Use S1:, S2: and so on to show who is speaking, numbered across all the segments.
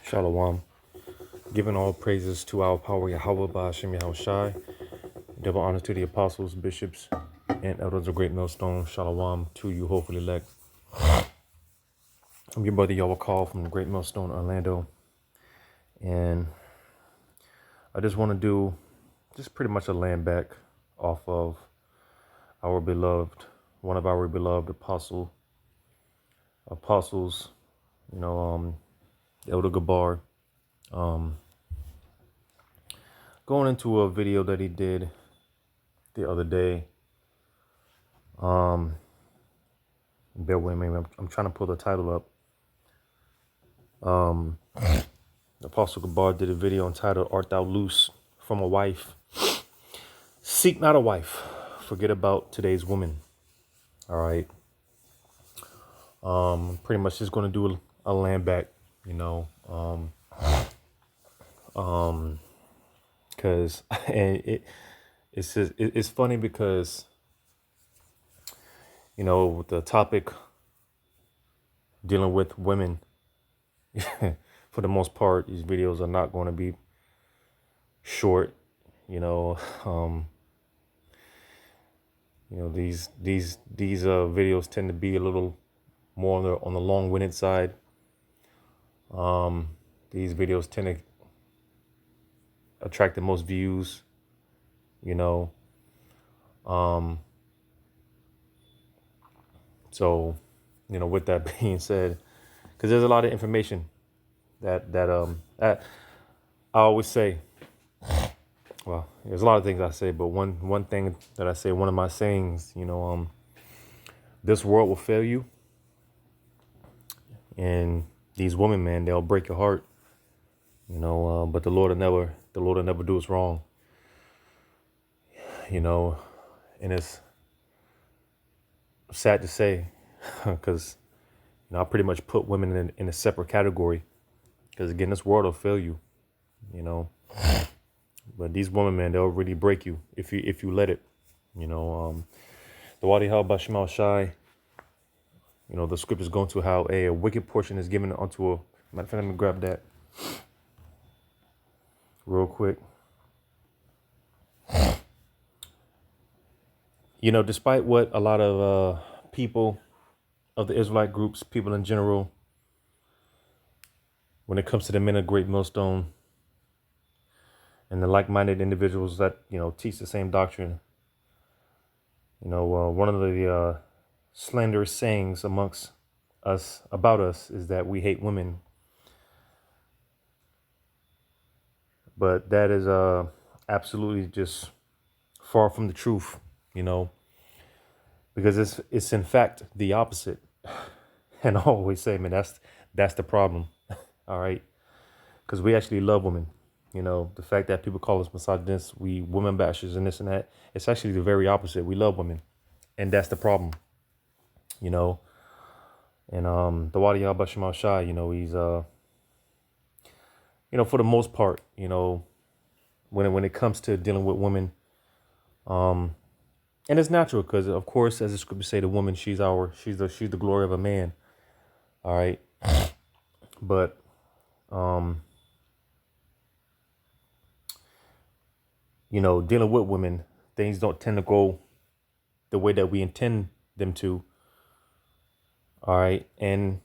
S1: Shalom. Giving all praises to our power Yahweh Ba'ashem Yahushai. Double honors to the apostles, bishops, and elders of Great Millstone. Shalom to you, hopefully elect. I'm your brother Yahweh Call from the Great Millstone, Orlando. And I just want to do just pretty much a land back off of our beloved, one of our beloved apostles, Elder Gabar. Going into a video that he did the other day. Bear with me. I'm trying to pull the title up. Apostle Gabar did a video entitled "Art Thou Loose from a Wife? Seek not a wife. Forget about today's woman." All right. Pretty much just going to do a land back, because and it's funny because with the topic dealing with women. For the most part, these videos are not going to be short. These videos tend to be a little more on the long-winded side. These videos tend to attract the most views. So, with that being said, because there's a lot of information that I always say. Well, there's a lot of things I say, but one thing that I say, one of my sayings, this world will fail you, and these women, man, they'll break your heart, but the Lord will never do us wrong, and it's sad to say, because I pretty much put women in a separate category, because again, this world will fail you, but these women, man, they'll really break you if you let it, the Wadi Hal Bashimal Shai, the scriptures go into how a wicked portion is given unto a, matter of fact, let me grab that real quick. Despite what a lot of people of the Israelite groups, people in general, when it comes to the men of Great Millstone and the like-minded individuals that, teach the same doctrine, one of the slanderous sayings amongst us about us is that we hate women. But that is absolutely just far from the truth, because it's in fact the opposite. And I always say, man, that's the problem. All right. Because we actually love women. The fact that people call us misogynists, we women bashers and this and that, it's actually the very opposite. We love women. And that's the problem. And the Wadi Al Bashimal Shai, he's for the most part, when it comes to dealing with women, and it's natural because, of course, as the scriptures say, the woman, she's the glory of a man. All right. But dealing with women, things don't tend to go the way that we intend them to. All right. And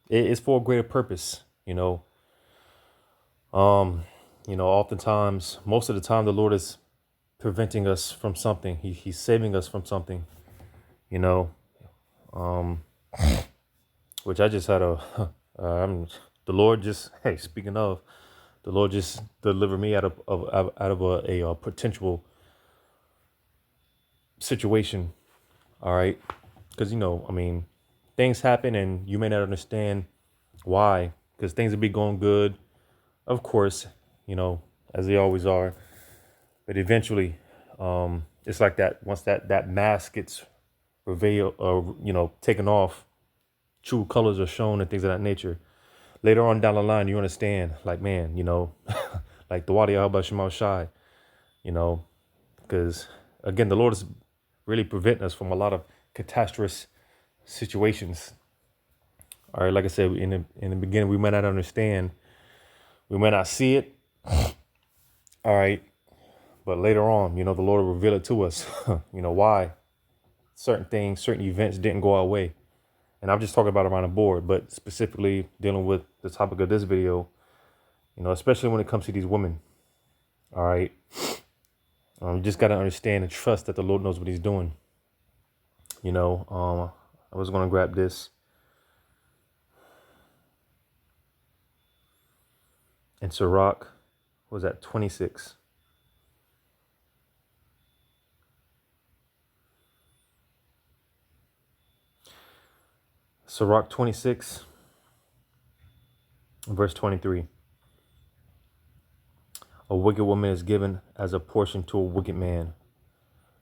S1: it's for a greater purpose, oftentimes, most of the time, the Lord is preventing us from something. He's saving us from something, which I just had the Lord just, hey, speaking of, the Lord just delivered me out of a potential situation. All right. Because, things happen and you may not understand why, because things will be going good, of course, as they always are. But eventually, it's like that. Once that mask gets revealed or, taken off, true colors are shown and things of that nature. Later on down the line, you understand, like, man, like the Wadi Al Bashimal Shai, because, again, the Lord is really preventing us from a lot of catastrophic situations. All right, like I said, in the beginning, we might not understand We may not see it. All right. But later on, the Lord will reveal it to us. Why certain things, certain events didn't go our way. And I'm just talking about around the board, but specifically dealing with the topic of this video, especially when it comes to these women. All right. You just got to understand and trust that the Lord knows what he's doing. I was going to grab this. And Sirach, what was that, 26? Sirach 26, verse 23. A wicked woman is given as a portion to a wicked man,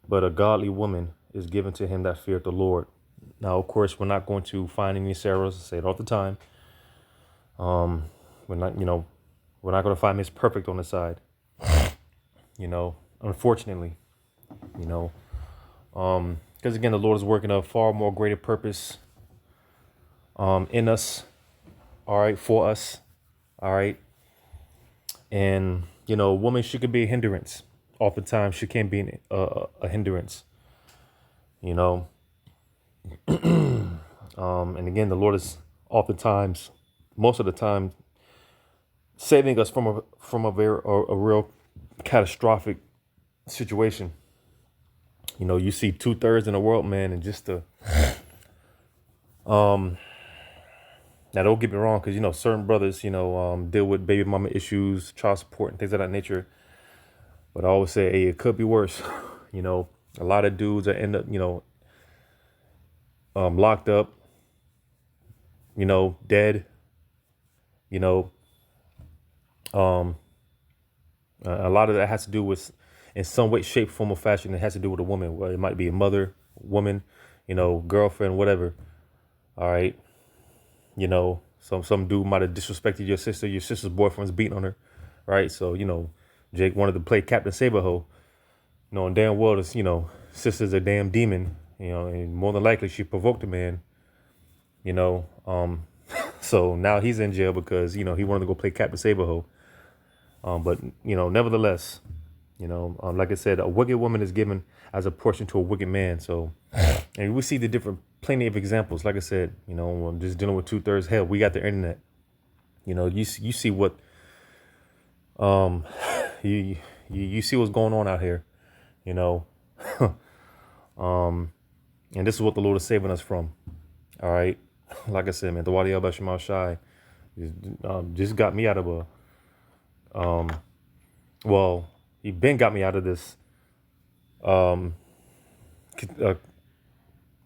S1: but a godly woman is given to him that feareth the Lord. Now, of course, we're not going to find any Sarahs. I say it all the time. We're not going to find Miss Perfect on the side. Unfortunately, because again, the Lord is working a far more greater purpose in us. All right, for us. All right. And, a woman, she could be a hindrance. Oftentimes, she can be a hindrance, And again, the Lord is oftentimes, most of the time, saving us from a real catastrophic situation. You see 2/3 in the world, man, and just now don't get me wrong, because certain brothers, deal with baby mama issues, child support, and things of that nature. But I always say, hey, it could be worse. A lot of dudes that end up, locked up, dead. A lot of that has to do with, in some way, shape, form, or fashion, it has to do with a woman. Well, it might be a mother, woman, girlfriend, whatever. All right. Some dude might have disrespected your sister. Your sister's boyfriend's beating on her. Right. So, Jake wanted to play Captain Saberho. And damn well, this, sister's a damn demon, and more than likely she provoked a man, so now he's in jail because, he wanted to go play Captain Saberho. But, nevertheless, like I said, a wicked woman is given as a portion to a wicked man. So, and we see the plenty of examples. Like I said, I'm just dealing with 2/3. Hell, we got the internet. You see what, you see what's going on out here, and this is what the Lord is saving us from. All right. Like I said, man, the Wadi Al Shai just got me out of he been got me out of this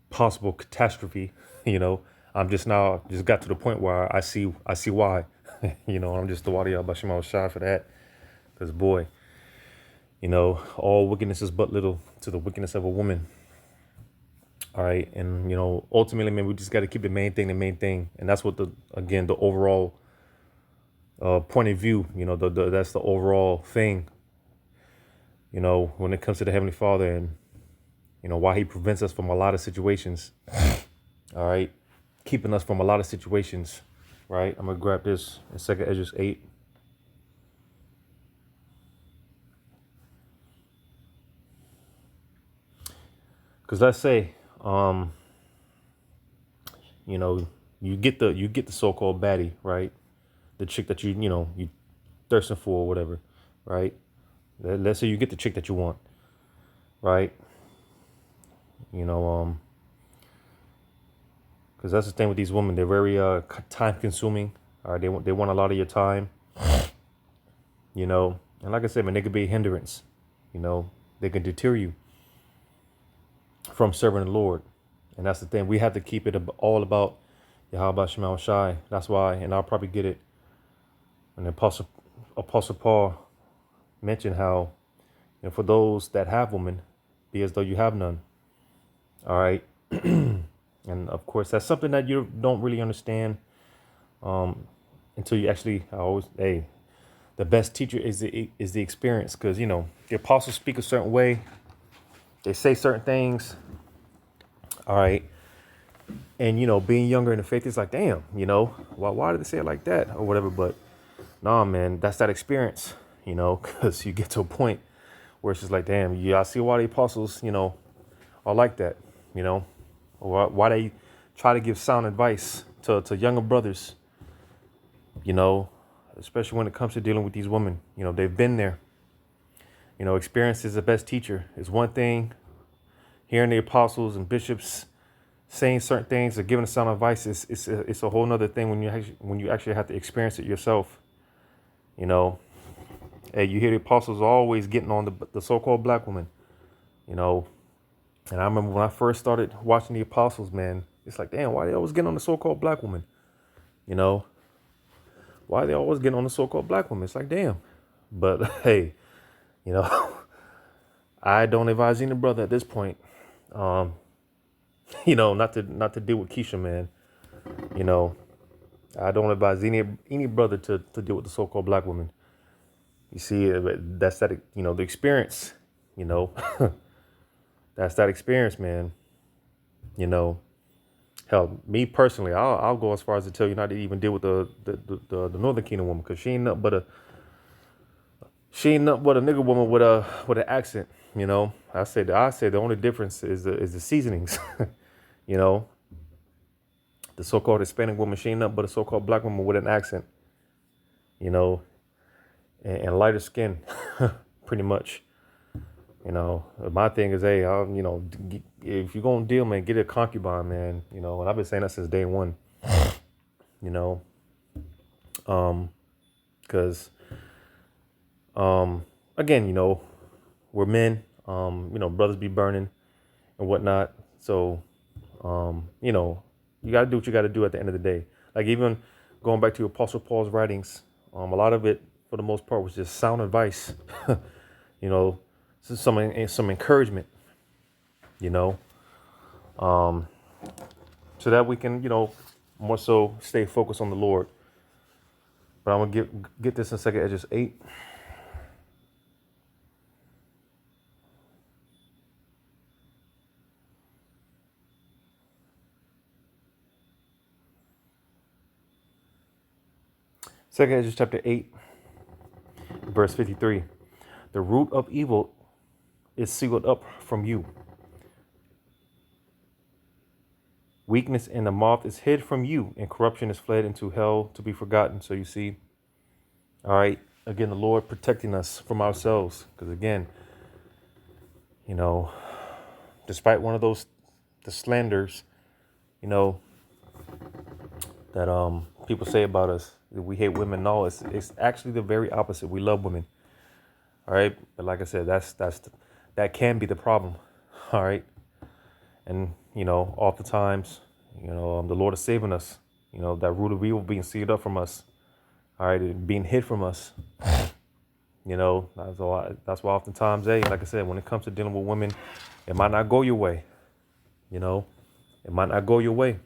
S1: possible catastrophe. I'm just got to the point where I see why. I'm just the Wadi Al Shai for that. Because boy, all wickedness is but little to the wickedness of a woman. All right. And, ultimately, man, we just got to keep the main thing. And that's what the overall point of view, that's the overall thing, when it comes to the Heavenly Father and, why he prevents us from a lot of situations. All right. Keeping us from a lot of situations. Right. I'm going to grab this in 2 Esdras 8. Because let's say, you get the so-called baddie, right? The chick that you thirsting for or whatever, right? Let's say you get the chick that you want, right? Because that's the thing with these women. They're very time consuming. All right, they want a lot of your time. And like I said, man, they could be a hindrance. They can deter you from serving the Lord. And that's the thing. We have to keep it all about Yahweh Shema Shai. That's why, and I'll probably get it when the Apostle Paul mentioned how, for those that have women, be as though you have none. All right. And of course, that's something that you don't really understand until you actually, the best teacher is the experience. Because, the apostles speak a certain way. They say certain things. All right. And, being younger in the faith, it's like, damn, why did they say it like that or whatever? But Nah, man, that's that experience, because you get to a point where it's just like, damn, yeah, I see why the apostles, are like that, you know, why they try to give sound advice to younger brothers, you know, especially when it comes to dealing with these women. They've been there. Experience is the best teacher. It's one thing hearing the apostles and bishops saying certain things or giving sound advice. It's a whole nother thing when you actually have to experience it yourself. You know, hey, you hear the apostles always getting on the so-called black woman. You know, and I remember when I first started watching the apostles, man, it's like, damn, why they always getting on the so-called black woman? You know, why they always getting on the so-called black woman? It's like, damn. But hey, you know, I don't advise any brother at this point, um, not to deal with Keisha, man. You know, I don't advise any brother to deal with the so-called black woman. You see, that's that, the experience, you know, that's that experience, man. You know, hell, me personally, I'll go as far as to tell you not to even deal with the Northern Kingdom woman, because she ain't nothing but a nigga woman with an accent. I say the only difference is the seasonings. you know, the so-called Hispanic woman, she ain't nothing but a so-called black woman with an accent. You know, and lighter skin, pretty much. My thing is, hey, if you're gonna deal, man, get a concubine, man. And I've been saying that since day one. You know, because again, we're men. Brothers be burning and whatnot. So, you gotta do what you gotta do at the end of the day. Like, even going back to Apostle Paul's writings, a lot of it, for the most part, was just sound advice. you know, some encouragement. You know, so that we can, more so stay focused on the Lord. But I'm gonna get this in 2 Esdras 8. Second Esdras chapter 8, verse 53. The root of evil is sealed up from you. Weakness in the moth is hid from you, and corruption is fled into hell to be forgotten. So you see, all right, again, the Lord protecting us from ourselves. Because again, despite one of the slanders, that people say about us, that we hate women. No, it's actually the very opposite. We love women. All right, but like I said, that can be the problem. All right, and oftentimes, the Lord is saving us. That root of evil being sealed up from us. All right, it being hid from us. That's why oftentimes, hey, like I said, when it comes to dealing with women, it might not go your way. It might not go your way.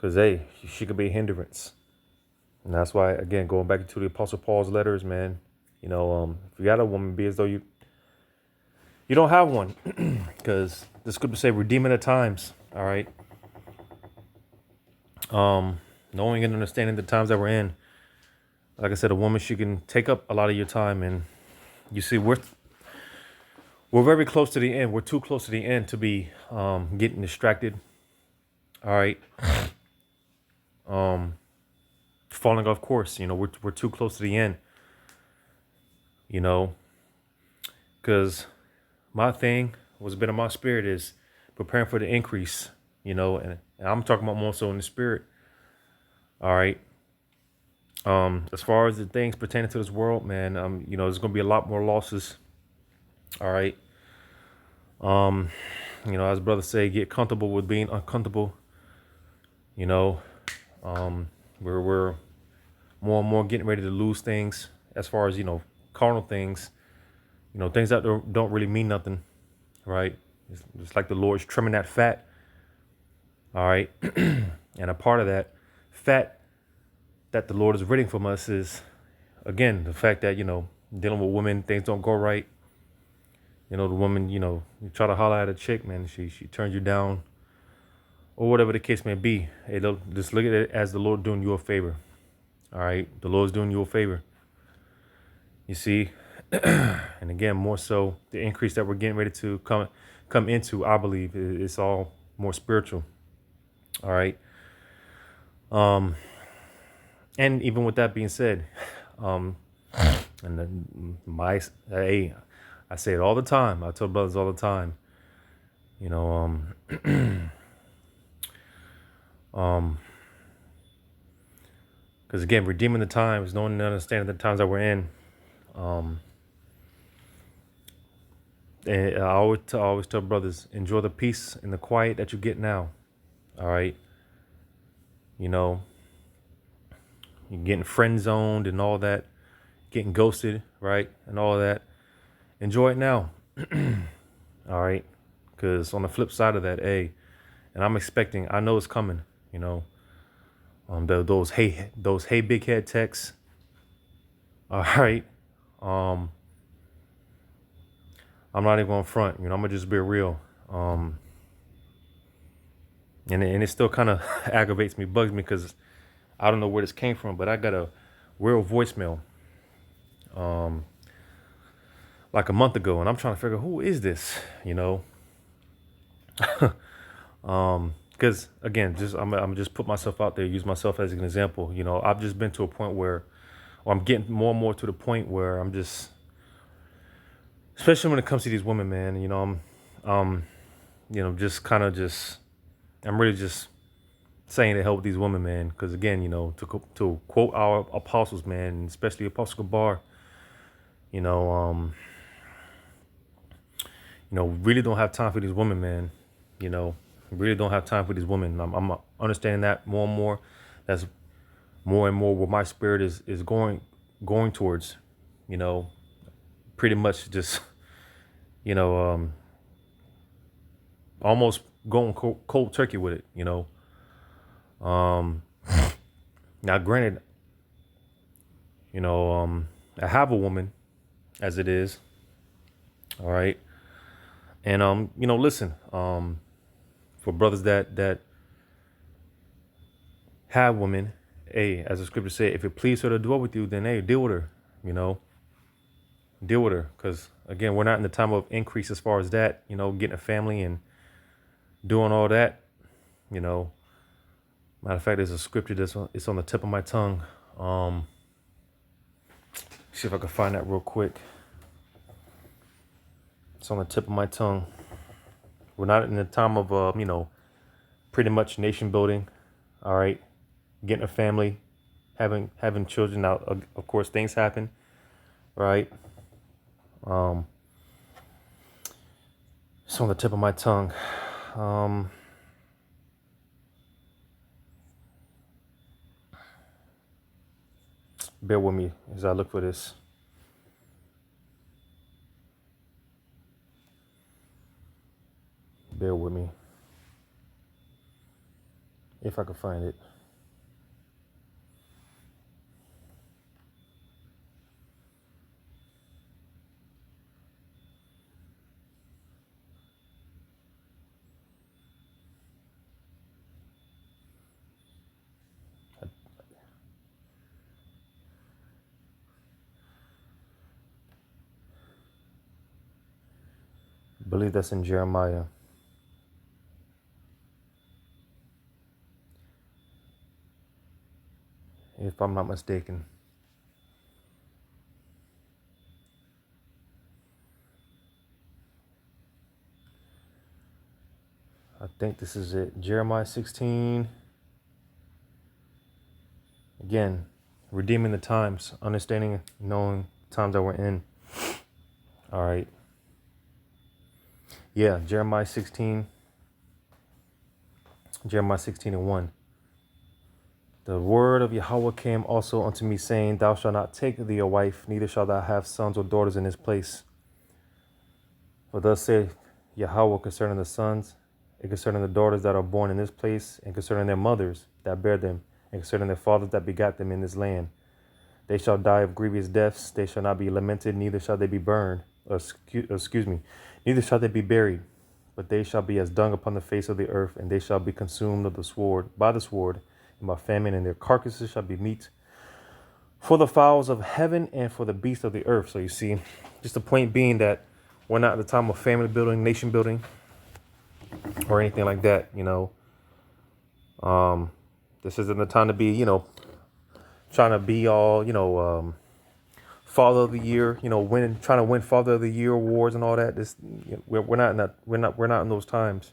S1: Because hey, she could be a hindrance. And that's why, again, going back to the Apostle Paul's letters, man, if you got a woman, be as though you don't have one. Because the scripture say, redeeming the times. All right. Knowing and understanding the times that we're in. Like I said, a woman, she can take up a lot of your time. And you see, we're very close to the end. We're too close to the end to be getting distracted. All right. Falling off course. We're too close to the end. Because my thing, what's been in my spirit is preparing for the increase. And I'm talking about more so in the spirit. All right. As far as the things pertaining to this world, man, there's gonna be a lot more losses. All right. As brothers say, get comfortable with being uncomfortable. We're more and more getting ready to lose things as far as, carnal things, things that don't really mean nothing, right? It's like the Lord's trimming that fat. All right. And a part of that fat that the Lord is ridding from us is, again, the fact that, dealing with women, things don't go right. The woman, you try to holler at a chick, man, she turns you down. or whatever the case may be. It'll just look at it as the Lord doing you a favor. All right, the Lord's doing you a favor. You see, and again, more so the increase that we're getting ready to come into, I believe, it's all more spiritual. All right, and even with that being said, um, and then my hey, I say it all the time. I tell brothers all the time. You know, because again, redeeming the times, knowing and understanding the times that we're in. And I always tell brothers, enjoy the peace and the quiet that you get now. All right, you know, you're getting friend zoned and all that, getting ghosted, right, and all that. Enjoy it now. All right, because on the flip side of that, and I'm expecting, I know it's coming. You know, those hey big head texts. All right, um, I'm not even going to front. You know, I'm gonna just be real. And it still kind of aggravates me, bugs me, because I don't know where this came from, but I got a real voicemail like a month ago, and I'm trying to figure who is this, you know? Because again, I'm just put myself out there, use myself as an example. You know, I've just been to a point where, or I'm getting more and more to the point where I'm just, especially when it comes to these women, man. You know, just kind of just, I'm really just saying to help these women, man. Because again, you know, to quote our apostles, man, especially Apostle Gabar, you know, really don't have time for these women, man. You know, really don't have time for these women. I'm understanding that more and more. That's more and more where my spirit is going towards. You know, pretty much just, you know, almost going cold turkey with it. You know, now granted, you know, I have a woman as it is. All right, and you know, listen, for brothers that have women, hey, as the scripture said, if it please her to dwell with you, then hey, deal with her. You know, deal with her, because again, we're not in the time of increase as far as that. You know, getting a family and doing all that. You know, matter of fact, there's a scripture it's on the tip of my tongue. See if I can find that real quick. It's on the tip of my tongue. We're not in the time of you know, pretty much nation building. All right, getting a family, having children. Now, of course, things happen, right? It's on the tip of my tongue. Bear with me as I look for this. Bear with me. If I can find it. I believe that's in Jeremiah. If I'm not mistaken. I think this is it. Jeremiah 16. Again, redeeming the times, understanding, knowing times that we're in. All right. Yeah, Jeremiah 16. Jeremiah 16 and 1. The word of Yahweh came also unto me, saying, Thou shalt not take thee a wife, neither shalt thou have sons or daughters in this place. For thus saith Yahweh concerning the sons, and concerning the daughters that are born in this place, and concerning their mothers that bear them, and concerning their fathers that begat them in this land. They shall die of grievous deaths, they shall not be lamented, neither shall they be burned, neither shall they be buried. but they shall be as dung upon the face of the earth, and they shall be consumed of the sword, by the sword, and by famine, and their carcasses shall be meat for the fowls of heaven and for the beasts of the earth. So you see, just the point being that we're not at the time of family building, nation building, or anything like that. This isn't the time to be, trying to be all, Father of the Year, trying to win Father of the Year awards and all that. We're not in that. We're not in those times.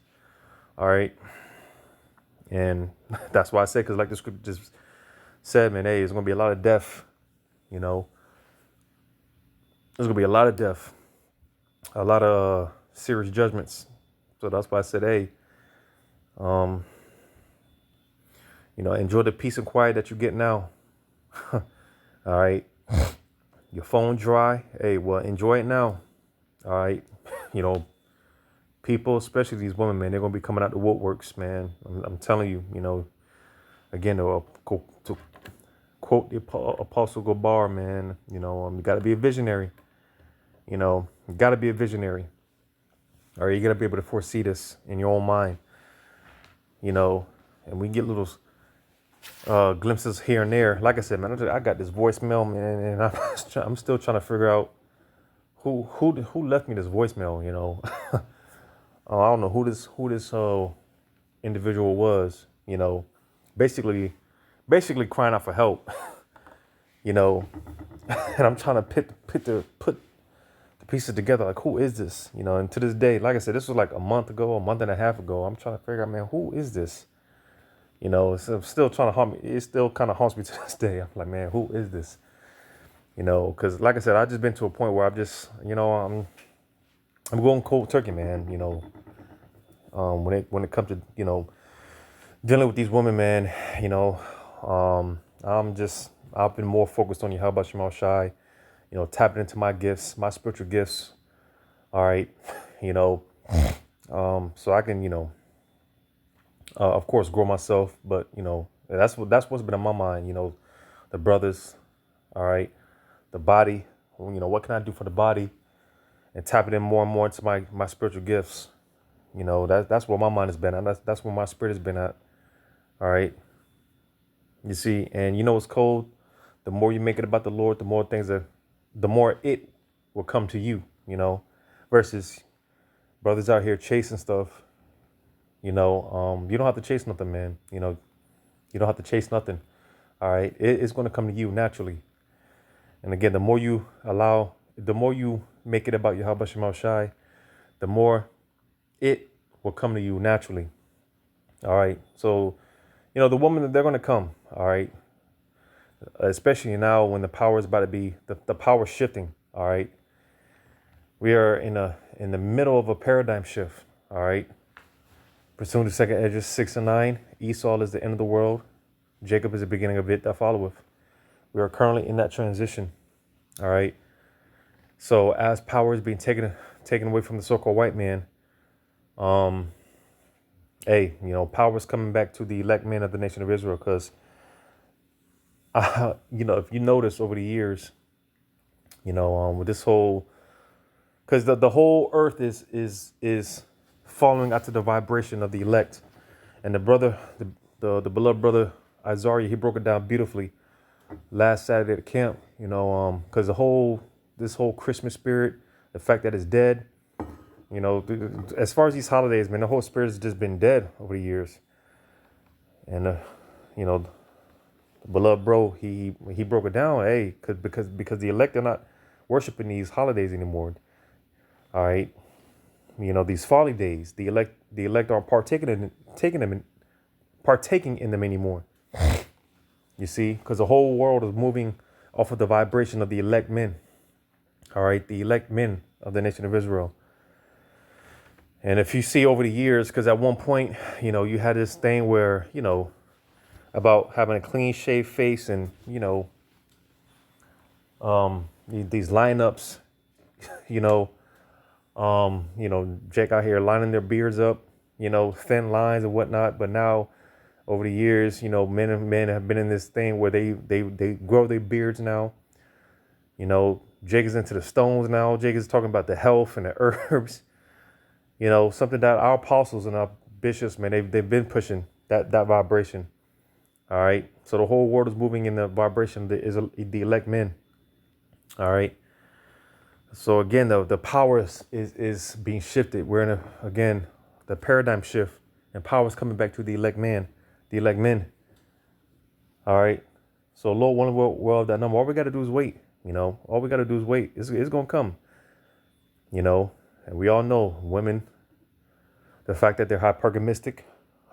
S1: All right, and that's why I say, because like the script just said, man, hey, there's gonna be a lot of death. There's gonna be a lot of death, a lot of serious judgments. So that's why I said, hey, enjoy the peace and quiet that you get now. All right, your phone dry. Hey, well, enjoy it now. All right, people, especially these women, man, they're gonna be coming out the woodworks, man. I'm telling you, again, to quote the Apostle Gabar, man, you got to be a visionary. You got to be a visionary. Or you got to be able to foresee this in your own mind. And we get little glimpses here and there. Like I said, man, I got this voicemail, man, and I'm still trying to figure out who left me this voicemail. I don't know who this individual was. Basically crying out for help. And I'm trying to put the pieces together. Like, who is this? And to this day, like I said, this was like a month and a half ago. I'm trying to figure out, man, who is this? It's still trying to haunt me. It still kind of haunts me to this day. I'm like, man, who is this? Because like I said, I've just been to a point where I've just, I'm going cold turkey, man. When it comes to, dealing with these women, man, I've been more focused on how about Shemal Shai, tapping into my gifts, my spiritual gifts. All right. So I can, of course, grow myself, but, that's what's been on my mind, the brothers. All right. The body, what can I do for the body, and tapping in more and more into my spiritual gifts. That's where my mind has been at. That's where my spirit has been at. All right. You see, and what's cold? The more you make it about the Lord, the more it will come to you, versus brothers out here chasing stuff. You don't have to chase nothing, man. You don't have to chase nothing. All right. It's going to come to you naturally. And again, the more you make it about Yahweh Shemal Shai, the more it will come to you naturally. All right. So, the woman, they're going to come. All right. Especially now when the power is about to be, the power shifting. All right. We are in the middle of a paradigm shift. All right. Pursuant to 2 Esdras 6 and 9, Esau is the end of the world. Jacob is the beginning of it that followeth. We are currently in that transition. All right. So as power is being taken away from the so-called white man, power is coming back to the elect men of the nation of Israel. Because, if you notice over the years, with this whole, because the whole earth is following after the vibration of the elect, and the beloved brother Isaiah, he broke it down beautifully last Saturday at camp, because this whole Christmas spirit, the fact that it's dead, as far as these holidays, man, the whole spirit has just been dead over the years. And, the beloved bro, he broke it down, hey, because the elect are not worshiping these holidays anymore. All right. These folly days, the elect aren't partaking in them anymore. You see, because the whole world is moving off of the vibration of the elect men. All right, the elect men of the nation of Israel. And if you see over the years, because at one point, you had this thing where, about having a clean shaved face and, these lineups, Jake out here lining their beards up, thin lines and whatnot. But now, over the years, men have been in this thing where they grow their beards now. Jake is into the stones now. Jake is talking about the health and the herbs. Something that our apostles and our bishops, man, they've been pushing that vibration. All right. So the whole world is moving in the vibration that is the elect men. All right. So again, the power is being shifted. We're in again, the paradigm shift, and power is coming back to the elect man, the elect men. All right. So Lord, one world that number. All we got to do is wait. All we got to do is wait. It's gonna come. And we all know women, the fact that they're hypergamistic.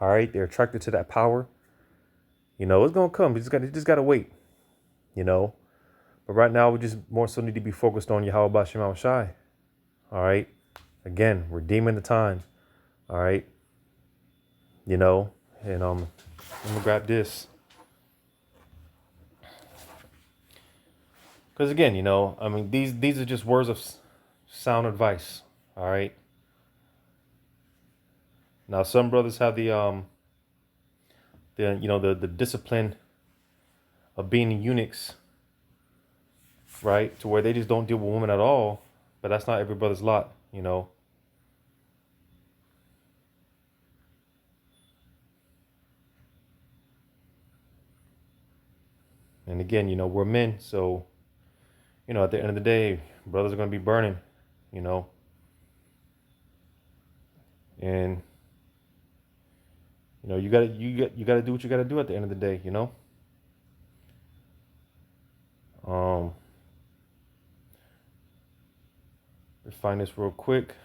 S1: All right, they're attracted to that power. It's gonna come. You just gotta wait. You know. But right now, we just more so need to be focused on Yahweh Shema Shai. All right. Again, redeeming the time. All right. And I'm gonna grab this because again, I mean, these are just words of sound advice. All right. Now, some brothers have the discipline of being eunuchs, right? To where they just don't deal with women at all. But that's not every brother's lot. And again, we're men, so at the end of the day, brothers are gonna be burning, you know, and you gotta do what you gotta do at the end of the day. Um, let's find this real quick.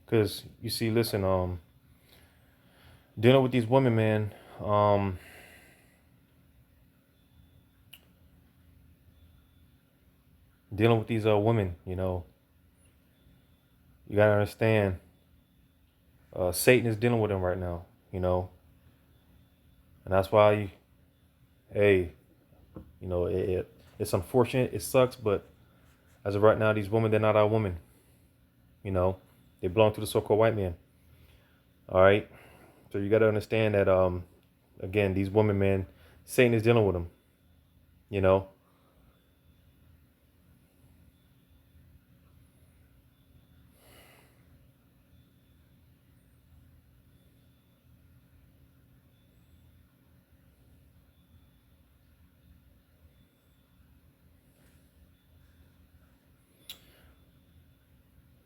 S1: Cause you see, listen, dealing with these women, man, dealing with these women, you gotta understand, Satan is dealing with them right now, and that's why, hey, it's unfortunate, it sucks, but as of right now, these women, they're not our women, they belong to the so-called white man. All right, so you gotta understand that, again, these women, man, Satan is dealing with them, you know.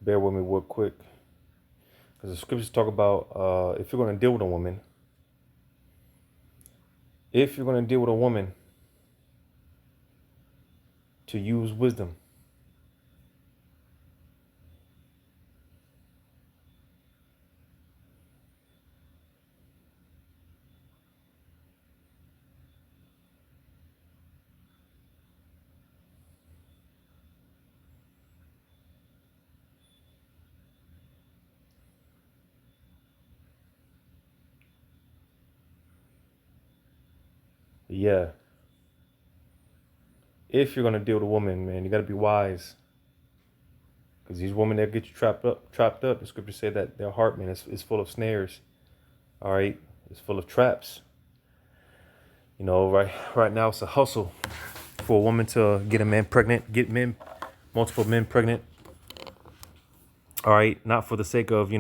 S1: Bear with me real quick. Because the scriptures talk about if you're going to deal with a woman, to use wisdom. Yeah, if you're going to deal with a woman, man, you got to be wise. Because these women that get you trapped up, the scriptures say that their heart, man, is full of snares. All right, it's full of traps. Right now it's a hustle for a woman to get a man pregnant, multiple men pregnant. All right, not for the sake of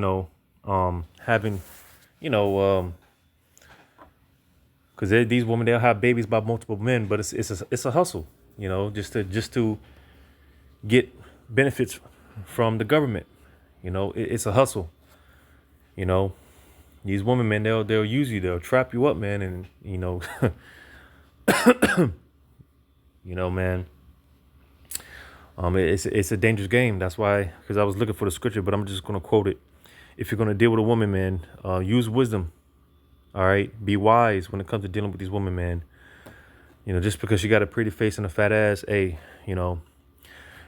S1: having, you know, because these women, they'll have babies by multiple men, but it's a hustle, just to get benefits from the government. It's a hustle. You know, these women, man, they'll use you, they'll trap you up, man, and man, it's a dangerous game. That's why, because I was looking for the scripture, but I'm just gonna quote it. If you're gonna deal with a woman, man, use wisdom. All right, be wise when it comes to dealing with these women, man. Just because she got a pretty face and a fat ass, hey, and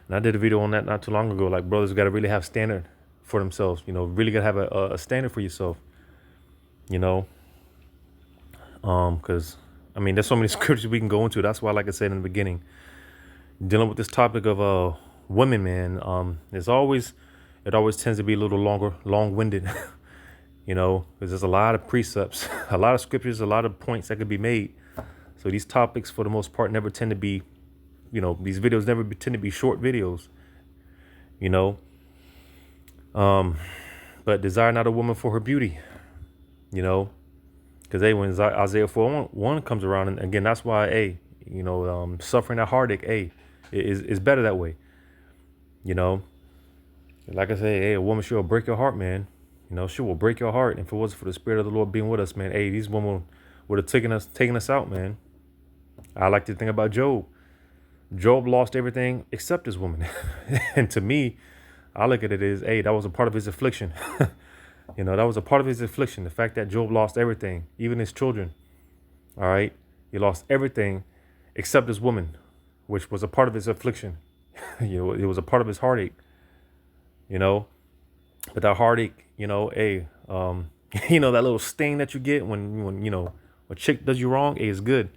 S1: I did a video on that not too long ago. Like, brothers got to really have standard for themselves. Really got to have a standard for yourself. Because I mean, there's so many scriptures we can go into. That's why, like I said in the beginning, dealing with this topic of women, man, it always tends to be a little long-winded. because there's a lot of precepts, a lot of scriptures, a lot of points that could be made. So these topics, for the most part, never tend to be, these videos never tend to be short videos, you know. But desire not a woman for her beauty, because when Isaiah 4:1 comes around, and again, that's why, suffering that heartache, is better that way, you know. Like I say, a woman, she will break your heart, man. She will break your heart. And if it wasn't for the Spirit of the Lord being with us, man, these women would have taken us out, man. I like to think about Job. Job lost everything except his woman. And to me, I look at it as, that was a part of his affliction. That was a part of his affliction. The fact that Job lost everything, even his children. All right. He lost everything except his woman, which was a part of his affliction. It was a part of his heartache, but that heartache, that little sting that you get when a chick does you wrong, is good.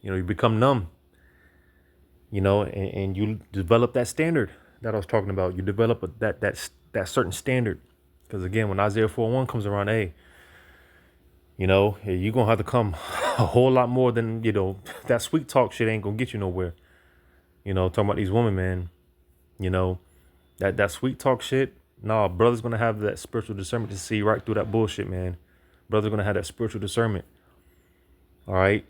S1: You become numb, and you develop that standard that I was talking about. You develop that certain standard. Because again, when Isaiah 4:1 comes around, you're going to have to come a whole lot more than, that sweet talk shit ain't going to get you nowhere. Talking about these women, man, that sweet talk shit. No, brother's going to have that spiritual discernment to see right through that bullshit, man. Brother's going to have that spiritual discernment. All right.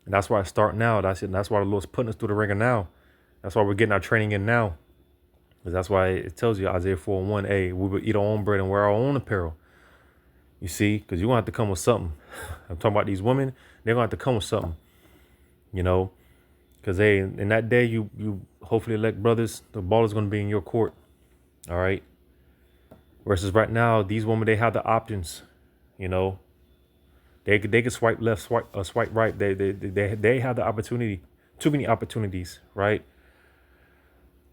S1: And that's why I start now. That's why the Lord's putting us through the ringer now. That's why we're getting our training in now. Because that's why it tells you, Isaiah 4:1, we will eat our own bread and wear our own apparel. You see, because you're going to have to come with something. I'm talking about these women. They're going to have to come with something, because in that day, you hopefully elect brothers, the ball is going to be in your court. All right. Versus right now, these women, they have the options, They could swipe left, swipe right. They have the opportunity, too many opportunities, right?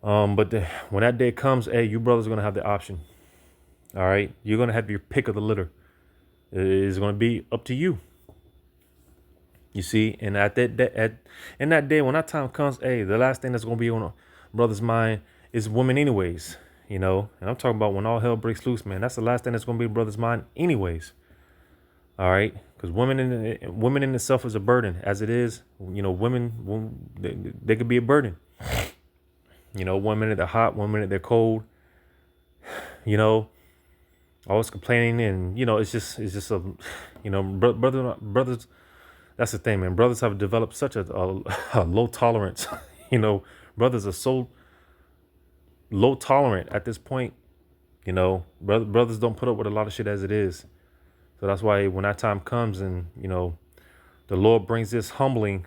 S1: But when that day comes, you brothers are gonna have the option. All right, you're gonna have your pick of the litter. It is gonna be up to you. You see, and in that day, when that time comes, the last thing that's gonna be on a brother's mind is women, anyways. And I'm talking about when all hell breaks loose, man. That's the last thing that's gonna be in brother's mind, anyways. All right, because women in itself is a burden, as it is. Women, they could be a burden. One minute they're hot, one minute they're cold. Always complaining, and it's just a, brothers. That's the thing, man. Brothers have developed such a low tolerance. Brothers are so low tolerant at this point. Brothers don't put up with a lot of shit as it is. So that's why when that time comes and, the Lord brings this humbling,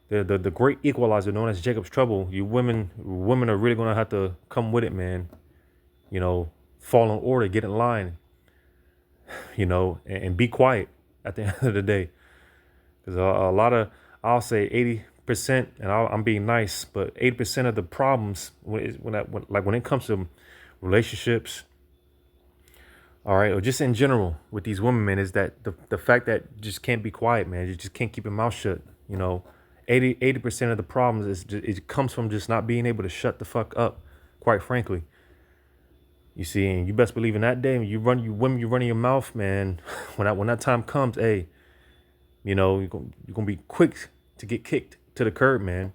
S1: the great equalizer known as Jacob's trouble, you women are really going to have to come with it, man. Fall in order, get in line, and be quiet at the end of the day. Because a lot of, I'll say 80%, and I'm being nice, but 80% of the problems when it comes to relationships, all right, or just in general with these women, man, is that the fact that you just can't be quiet, man. You just can't keep your mouth shut. 80% of the problems it comes from just not being able to shut the fuck up, quite frankly. You see, and you best believe in that day when you running your mouth, man. When that time comes, you're gonna be quick to get kicked to the curb, man.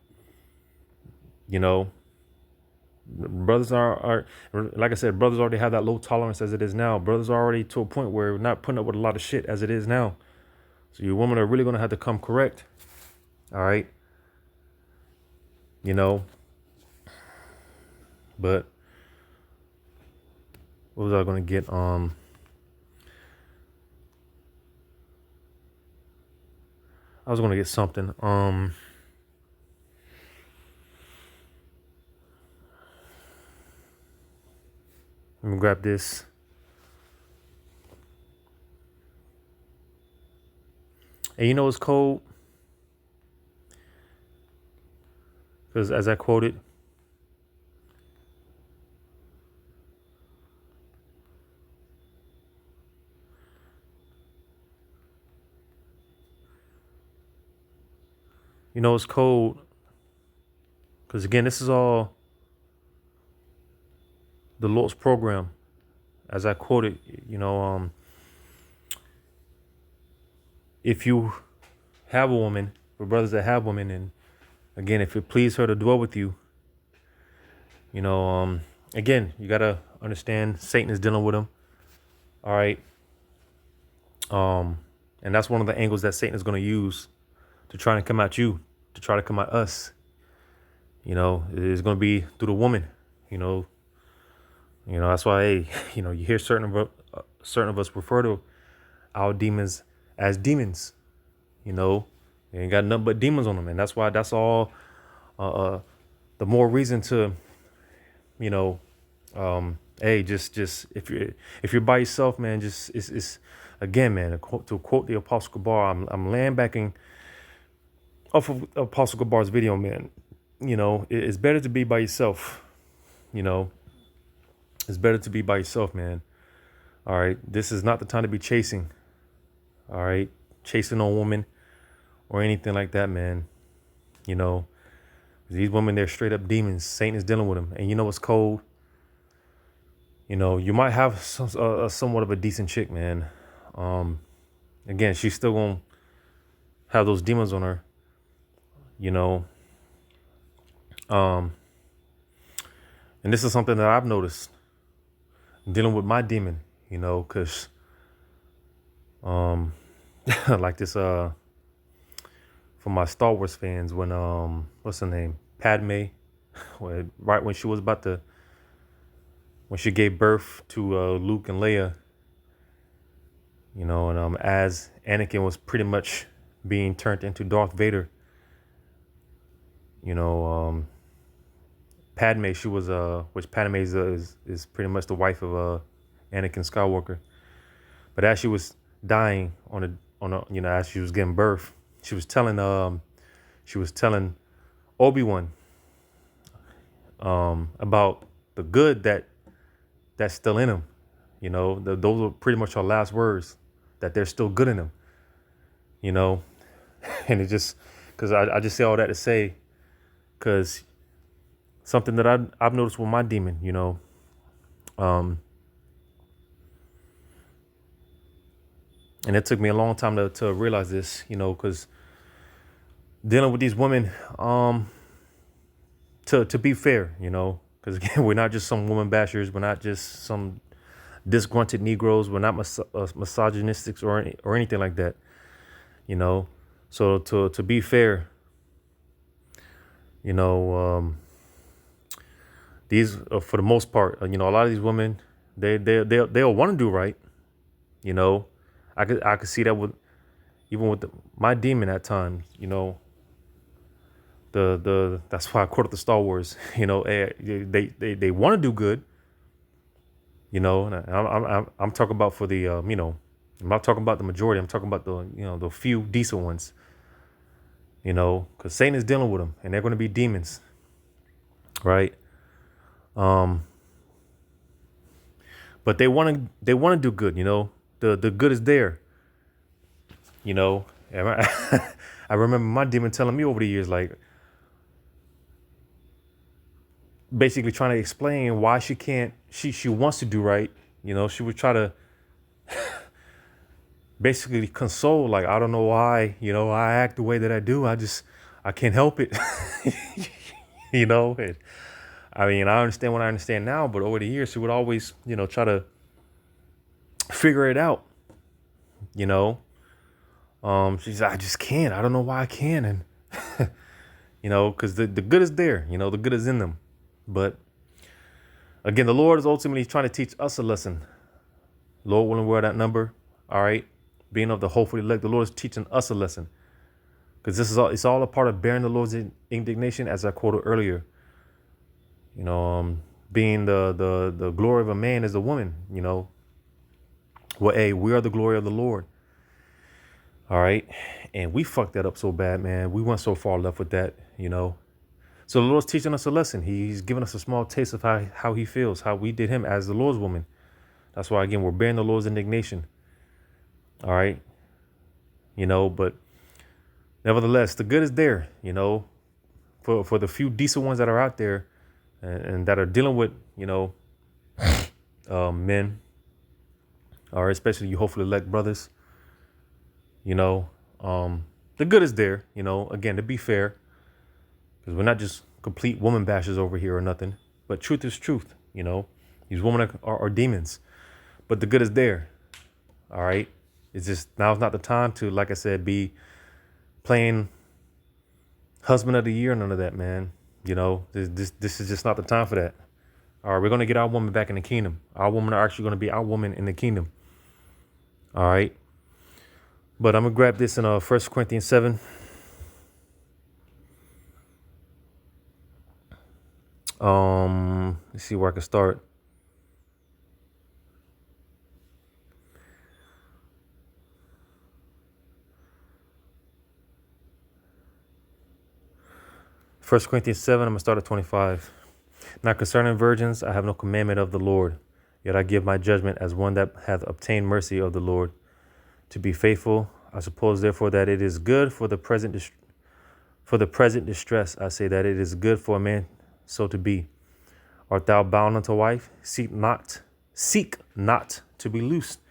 S1: Brothers are like I said, brothers already have that low tolerance as it is now. Brothers are already to a point where we're not putting up with a lot of shit as it is now. So you women are really gonna have to come correct. All right. But what was I gonna get? I was gonna get something. Let me grab this. And it's cold. Because as I quoted, it's cold. Because again, this is all the Lord's program. As I quoted, if you have a woman, for brothers that have women, and again, if it please her to dwell with you, you know, again, you gotta understand Satan is dealing with them. All right. And that's one of the angles that Satan is going to use to try to come at you, to try to come at us. You know, it's going to be through the woman. You know, that's why, hey, you hear certain of us refer to our demons as demons. You know, they ain't got nothing but demons on them, and that's why that's all. The more reason to, you know, hey, just if you're by yourself, man, just it's again, man. To quote the Apostle Gabar, I'm laying backing off of Apostle Gabar's video, man. You know, it's better to be by yourself. You know, it's better to be by yourself, man. All right, this is not the time to be chasing. All right, chasing a woman or anything like that, man. You know, these women, they're straight up demons. Satan is dealing with them, and you know what's cold. You know, you might have somewhat of a decent chick, man. Again, she's still gonna have those demons on her. You know, and this is something that I've noticed dealing with my demon. You know, cause like this for my Star Wars fans, when what's her name, Padme, right when she was about to, when she gave birth to Luke and Leia. You know, and as Anakin was pretty much being turned into Darth Vader, you know, Padme, she was which Padme is pretty much the wife of Anakin Skywalker. But as she was dying on a you know, as she was giving birth, she was telling Obi-Wan about the good that's still in him. You know, those were pretty much her last words, that they're still good in him. You know, and it just, because I just say all that to say, because something that I've noticed with my demon, you know, and it took me a long time to realize this, you know, because dealing with these women, to be fair, you know, because again, we're not just some woman bashers, we're not just some disgruntled Negroes, we're not misogynistic or anything like that, you know. So to be fair, you know, these for the most part, you know, a lot of these women, they'll want to do right, you know. I could see that with even with my demon at times, you know. That's why I quoted the Star Wars, you know. They want to do good, you know. And I'm talking about for the you know, I'm not talking about the majority. I'm talking about the, you know, the few decent ones, you know, because Satan is dealing with them, and they're going to be demons, right? But they want to do good, you know. The good is there, you know. And I remember my demon telling me over the years, like, basically trying to explain why she can't, she wants to do right, you know. She would try to basically console, like, I don't know why, you know, I act the way that I do. I can't help it. You know. And I mean, I understand what I understand now, but over the years she would always, you know, try to figure it out, you know. She's like, I just can't, I don't know why I can. And you know, because the good is there, you know, the good is in them. But again, the Lord is ultimately trying to teach us a lesson. Lord willing, we're that number. All right. Being of the hopeful elect, the Lord is teaching us a lesson. Because it's all a part of bearing the Lord's indignation, as I quoted earlier. You know, being the glory of a man is a woman, you know. Well, hey, we are the glory of the Lord. All right. And we fucked that up so bad, man. We went so far left with that, you know. So the Lord's teaching us a lesson. He's giving us a small taste of how he feels, how we did him as the Lord's woman. That's why, again, we're bearing the Lord's indignation. All right. You know, but nevertheless, the good is there, you know, for the few decent ones that are out there and that are dealing with, you know, men, or especially you hopefully elect brothers. You know, the good is there. You know, again, to be fair, because we're not just complete woman bashers over here or nothing. But truth is truth. You know, these women are demons, but the good is there. All right. It's just now's not the time to, like I said, be playing husband of the year. None of that, man. You know, this is just not the time for that. All right, we're gonna get our woman back in the kingdom. Our women are actually gonna be our woman in the kingdom. All right. But I'm gonna grab this in 1 Corinthians 7. Let's see where I can start. First Corinthians 7, I'm gonna start at 25. Now concerning virgins, I have no commandment of the Lord, yet I give my judgment as one that hath obtained mercy of the Lord, to be faithful. I suppose therefore that it is good for the present distress. I say that it is good for a man so to be. Art thou bound unto wife? Seek not to be loosed.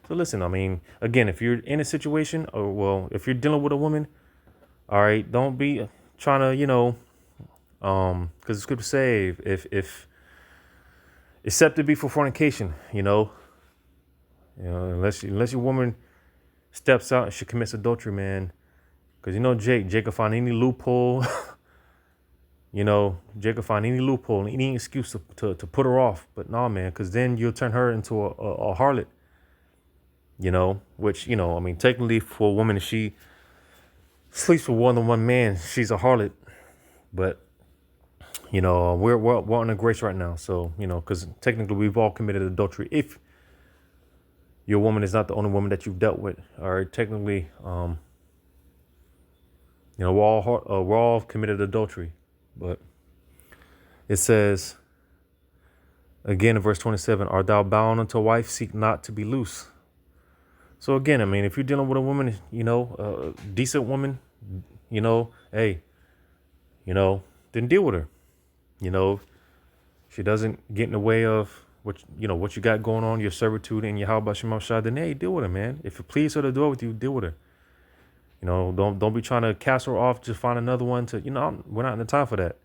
S1: So listen, I mean, again, if you're in a situation, or well, if you're dealing with a woman, all right, don't be trying to, because the scripture say if except to be for fornication, unless your woman steps out and she commits adultery, man, because Jake will find any loophole. Jake will find any loophole, any excuse to put her off. But no, man, because then you'll turn her into a harlot. Which I mean, technically for a woman, if she sleeps with more than one man, she's a harlot. But we're under grace right now, so because technically we've all committed adultery. If your woman is not the only woman that you've dealt with, all right, technically, we're all committed adultery. But it says again in verse 27, "Art thou bound unto a wife? Seek not to be loose." So again, I mean, if you're dealing with a woman, a decent woman, hey, then deal with her. She doesn't get in the way of what you got going on, your servitude and your how about your mouth, then hey, deal with her, man. If it pleases her to dwell with you, deal with her. Don't be trying to cast her off, just find another one to, we're not in the time for that.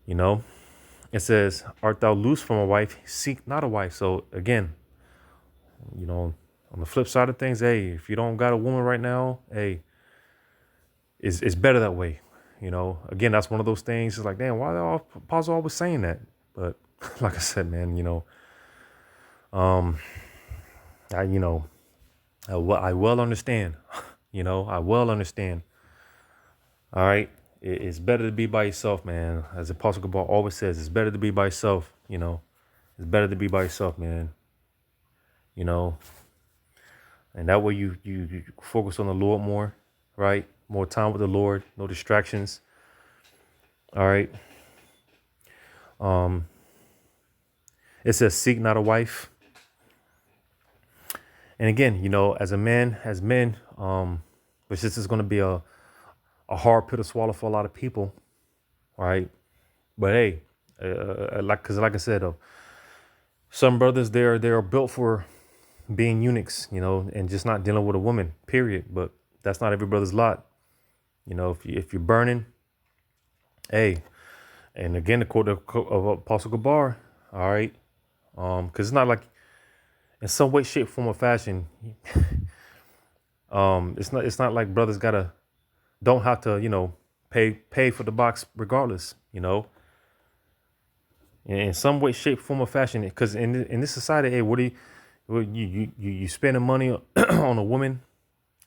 S1: It says, "Art thou loose from a wife? Seek not a wife." So again, on the flip side of things, hey, if you don't got a woman right now, hey, it's better that way. Again, that's one of those things. It's like, damn, why are Apostle always saying that? But like I said, man, I well understand. I well understand. All right, it's better to be by yourself, man. As Apostle Gabar always says, it's better to be by yourself. It's better to be by yourself, man. And that way you focus on the Lord more, right? More time with the Lord, no distractions. All right. It says, "Seek not a wife." And again, as men, which this is going to be a hard pill to swallow for a lot of people, right? But hey, like I said, some brothers they're built for being eunuchs, and just not dealing with a woman, period. But that's not every brother's lot. If you're burning, hey, and again, the quote of Apostle Gabar, all right, because it's not like in some way, shape, form, or fashion, it's not like brothers don't have to pay for the box regardless, in some way, shape, form, or fashion. Because in this society, hey, you spending money on a woman,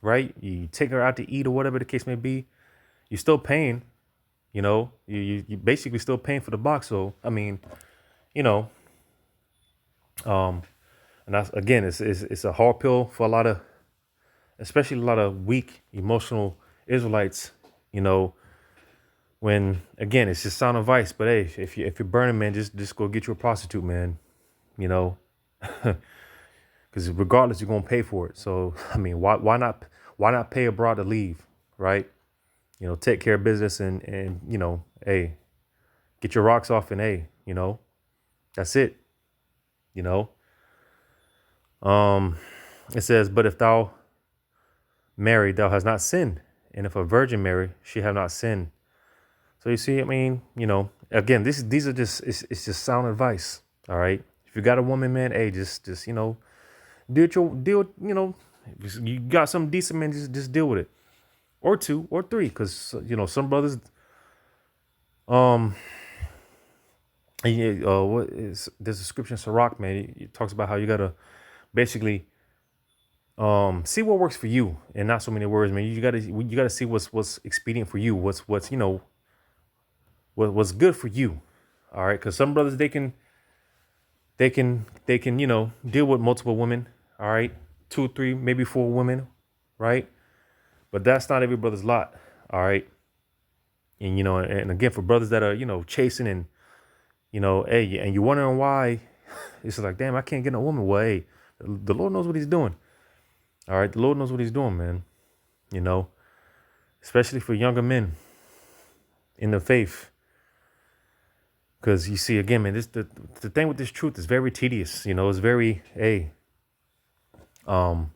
S1: right? You take her out to eat or whatever the case may be, you're still paying. You basically still paying for the box. So I mean, and that's again, it's a hard pill for especially a lot of weak, emotional Israelites. When again, it's just sound advice. But hey, if you're burning, man, just go get you a prostitute, man. Because regardless, you're gonna pay for it. So I mean, why not pay a broad to leave, right? Take care of business and hey, get your rocks off and hey, that's it. You know, it says, "But if thou married, thou hast not sinned. And if a virgin marry, she have not sinned. So you see, I mean, again, these are just it's just sound advice. All right. If you got a woman, man, hey, just if you got some decent man, just deal with it. Or two or three, because some brothers um yeah, what is there's a scripture in Sirach, man. It talks about how you gotta basically see what works for you, and not so many words, man. You gotta see what's expedient for you, what's what's good for you. All right, because some brothers they can deal with multiple women. All right, two, three, maybe four women, right? But that's not every brother's lot. All right, and and again, for brothers that are chasing and hey, and you're wondering why, it's like, damn, I can't get a woman. Well, hey, the Lord knows what He's doing. All right, the Lord knows what He's doing, man. You know, especially for younger men in the faith. Because you see, again, man, the thing with this truth is very tedious. It's very, hey, um,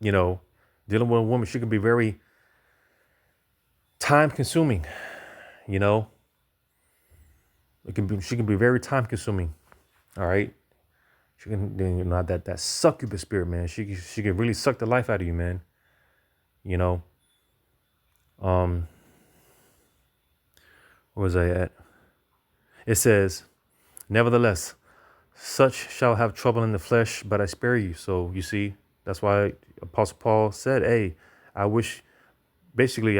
S1: you know, dealing with a woman, she can be very time consuming. You know, she can be very time consuming. All right, she can, that succubus spirit, man. She can really suck the life out of you, man. You know, um, where was I at? It says, nevertheless, such shall have trouble in the flesh, but I spare you. So you see, that's why Apostle Paul said, hey, I wish, basically,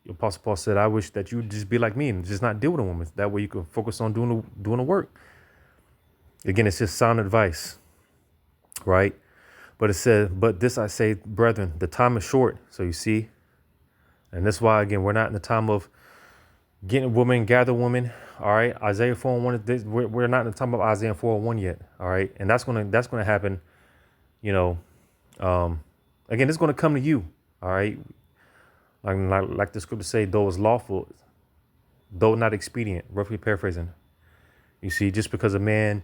S1: Apostle Paul said, I wish that you just be like me and just not deal with a woman. That way you can focus on doing the work. Again, it's just sound advice, right? But it said, but this I say, brethren, the time is short. So you see, and that's why, again, we're not in the time of getting a woman, gather women. All right, Isaiah 4:1. We're not in the time of Isaiah 4:1 yet. All right, and that's gonna happen. You know, again, it's gonna come to you. All right, like the scripture say, though it's lawful, though not expedient. Roughly paraphrasing. You see, just because a man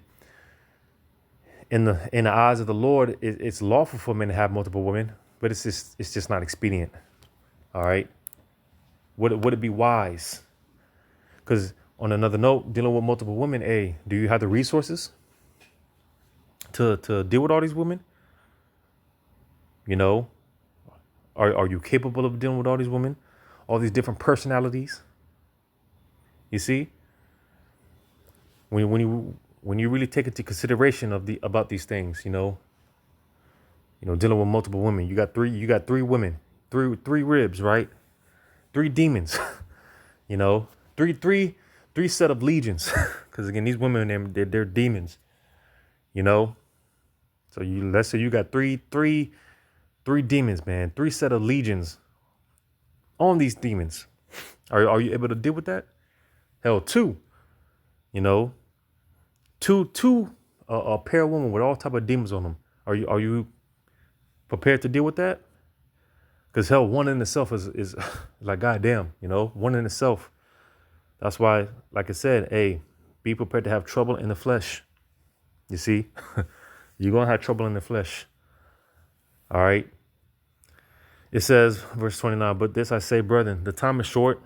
S1: in the eyes of the Lord, it's lawful for men to have multiple women, but it's just not expedient. All right, would it be wise? Because on another note, dealing with multiple women, hey, do you have the resources to deal with all these women? You know, are you capable of dealing with all these women, all these different personalities? You see, when you really take into consideration about these things, dealing with multiple women, you got three women, three ribs, right? Three demons, you know, three set of legions, because again, these women, they're demons, So let's say you got three demons, man, three set of legions on these demons. Are you able to deal with that? Hell, two, you know, two a pair of women with all type of demons on them. Are you prepared to deal with that? Because hell, one in itself is like, goddamn, one in itself. That's why, like I said, hey, be prepared to have trouble in the flesh. You see, you're going to have trouble in the flesh. All right. It says, verse 29, but this I say, brethren, the time is short.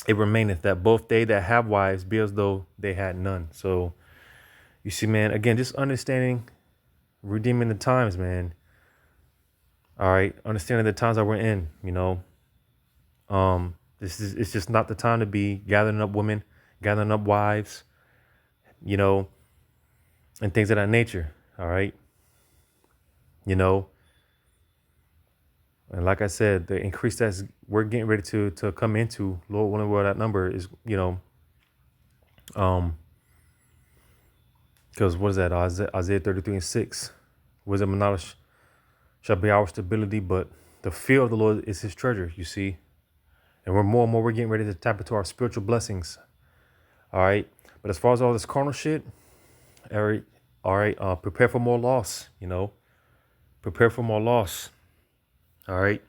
S1: It remaineth that both they that have wives be as though they had none. So you see, man, again, just understanding, redeeming the times, man. All right. Understanding the times that we're in, it's just not the time to be gathering up women, gathering up wives, and things of that nature. All right. And like I said, the increase that we're getting ready to come into, Lord willing, where that number is, because what is that? Isaiah 33:6. Wisdom and knowledge shall be our stability, but the fear of the Lord is His treasure, you see. And we're getting ready to tap into our spiritual blessings. All right. But as far as all this carnal shit, all right, prepare for more loss, prepare for more loss. All right.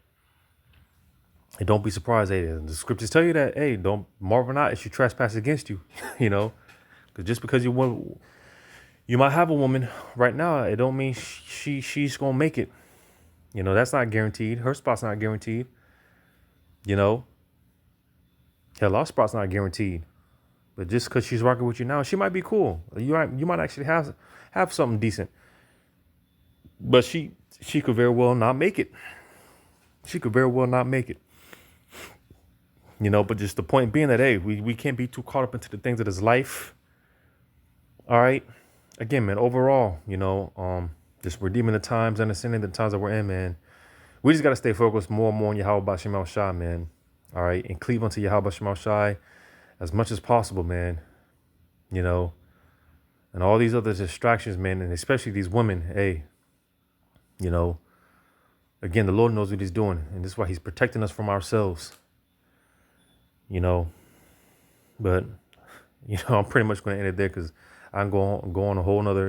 S1: And don't be surprised. Hey, the scriptures tell you that, hey, don't marvel not if she trespass against you, because just because you might have a woman right now, it don't mean she's going to make it, You know, that's not guaranteed. Her spot's not guaranteed. You know, hell, our spot's not guaranteed. But just because she's rocking with you now, she might be cool. You might actually have something decent. But she could very well not make it. She could very well not make it. You know, but just the point being that, hey, we can't be too caught up into the things of this life. All right. Again, man, overall, just redeeming the times, understanding the times that we're in, man. We just got to stay focused more and more on Yahweh Shemal Shai, man. All right. And cleave unto Yahweh Shemal Shai as much as possible, man. You know, and all these other distractions, man, and especially these women, hey, you know, again, the Lord knows what he's doing. And this is why he's protecting us from ourselves, you know. But, I'm pretty much going to end it there because I'm go on a whole nother,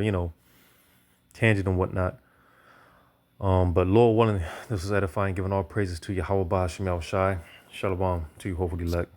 S1: tangent and whatnot. But Lord willing, this was edifying, giving all praises to Yahweh Shemal Shai. Shalom to you, hopefully elect.